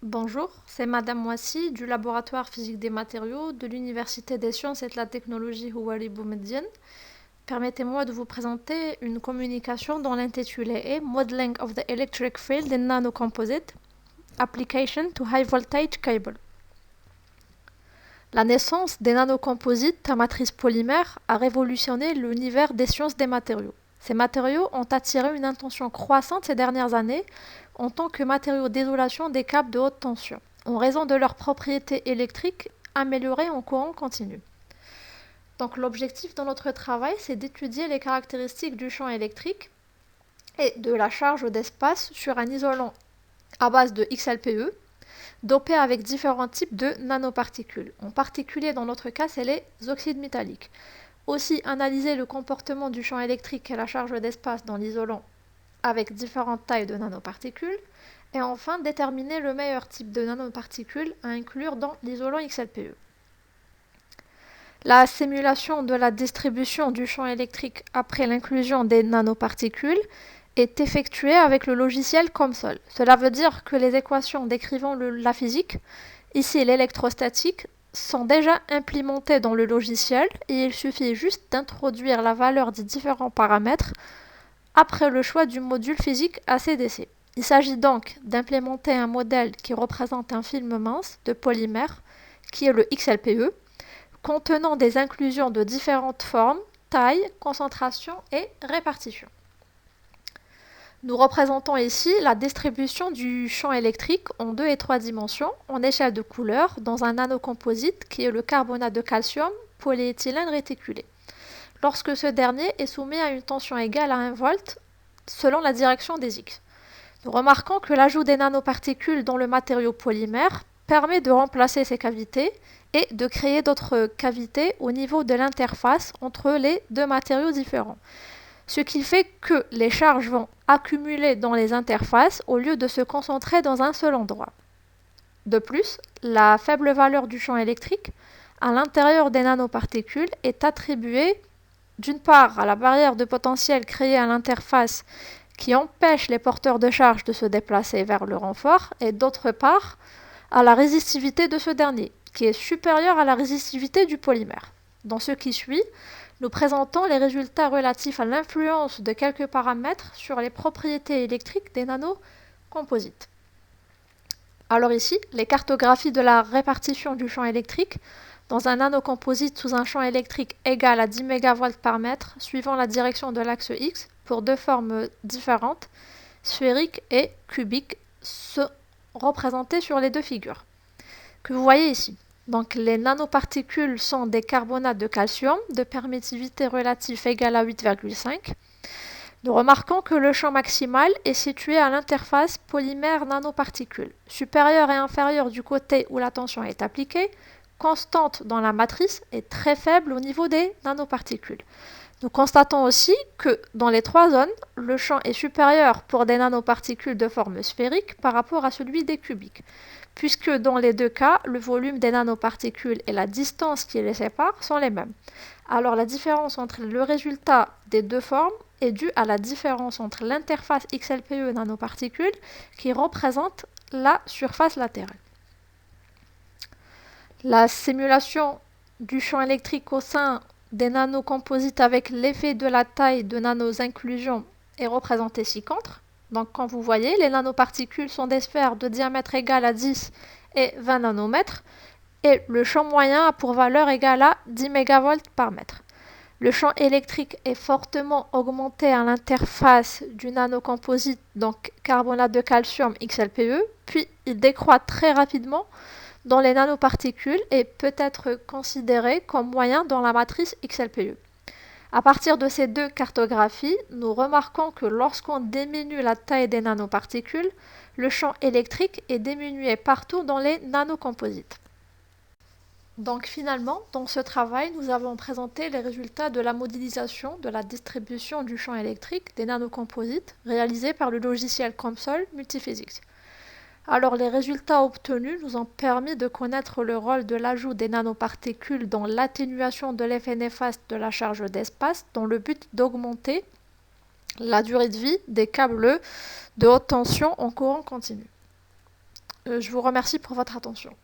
Bonjour, c'est Madame Moissy du laboratoire physique des matériaux de l'Université des sciences et de la technologie Houari Boumediene. Permettez-moi de vous présenter une communication dont l'intitulé est Modeling of the Electric Field in Nanocomposite, Application to High Voltage Cable. La naissance des nanocomposites à matrice polymère a révolutionné l'univers des sciences des matériaux. Ces matériaux ont attiré une attention croissante ces dernières années en tant que matériaux d'isolation des câbles de haute tension, en raison de leurs propriétés électriques améliorées en courant continu. Donc l'objectif de notre travail, c'est d'étudier les caractéristiques du champ électrique et de la charge d'espace sur un isolant à base de XLPE, dopé avec différents types de nanoparticules. En particulier, dans notre cas, c'est les oxydes métalliques. Aussi, analyser le comportement du champ électrique et la charge d'espace dans l'isolant avec différentes tailles de nanoparticules. Et enfin, déterminer le meilleur type de nanoparticules à inclure dans l'isolant XLPE. La simulation de la distribution du champ électrique après l'inclusion des nanoparticules est effectuée avec le logiciel COMSOL. Cela veut dire que les équations décrivant la physique, ici l'électrostatique, sont déjà implémentées dans le logiciel et il suffit juste d'introduire la valeur des différents paramètres après le choix du module physique ACDC. Il s'agit donc d'implémenter un modèle qui représente un film mince de polymère, qui est le XLPE, contenant des inclusions de différentes formes, tailles, concentrations et répartitions. Nous représentons ici la distribution du champ électrique en 2 et 3 dimensions en échelle de couleur dans un nanocomposite qui est le carbonate de calcium polyéthylène réticulé, lorsque ce dernier est soumis à une tension égale à 1 volt selon la direction des X. Nous remarquons que l'ajout des nanoparticules dans le matériau polymère permet de remplacer ces cavités et de créer d'autres cavités au niveau de l'interface entre les deux matériaux différents. Ce qui fait que les charges vont accumuler dans les interfaces au lieu de se concentrer dans un seul endroit. De plus, la faible valeur du champ électrique à l'intérieur des nanoparticules est attribuée d'une part à la barrière de potentiel créée à l'interface qui empêche les porteurs de charge de se déplacer vers le renfort et d'autre part à la résistivité de ce dernier qui est supérieure à la résistivité du polymère. Dans ce qui suit, nous présentons les résultats relatifs à l'influence de quelques paramètres sur les propriétés électriques des nanocomposites. Alors ici, les cartographies de la répartition du champ électrique dans un nanocomposite sous un champ électrique égal à 10 MV par mètre suivant la direction de l'axe X pour deux formes différentes, sphériques et cubiques, sont représentées sur les deux figures que vous voyez ici. Donc les nanoparticules sont des carbonates de calcium de permittivité relative égale à 8,5. Nous remarquons que le champ maximal est situé à l'interface polymère-nanoparticules, supérieur et inférieur du côté où la tension est appliquée, constante dans la matrice et très faible au niveau des nanoparticules. Nous constatons aussi que dans les trois zones, le champ est supérieur pour des nanoparticules de forme sphérique par rapport à celui des cubiques, puisque dans les deux cas, le volume des nanoparticules et la distance qui les sépare sont les mêmes. Alors la différence entre le résultat des deux formes est due à la différence entre l'interface XLPE nanoparticules qui représente la surface latérale. La simulation du champ électrique au sein des nanocomposites avec l'effet de la taille de nano-inclusion est représentée ci-contre. Donc, comme vous voyez, les nanoparticules sont des sphères de diamètre égal à 10 et 20 nanomètres et le champ moyen a pour valeur égale à 10 MV par mètre. Le champ électrique est fortement augmenté à l'interface du nanocomposite, donc carbonate de calcium XLPE, puis il décroît très rapidement dans les nanoparticules et peut être considéré comme moyen dans la matrice XLPE. À partir de ces deux cartographies, nous remarquons que lorsqu'on diminue la taille des nanoparticules, le champ électrique est diminué partout dans les nanocomposites. Donc finalement, dans ce travail, nous avons présenté les résultats de la modélisation de la distribution du champ électrique des nanocomposites réalisés par le logiciel COMSOL Multiphysics. Alors les résultats obtenus nous ont permis de connaître le rôle de l'ajout des nanoparticules dans l'atténuation de l'effet néfaste de la charge d'espace dans le but d'augmenter la durée de vie des câbles de haute tension en courant continu. Je vous remercie pour votre attention.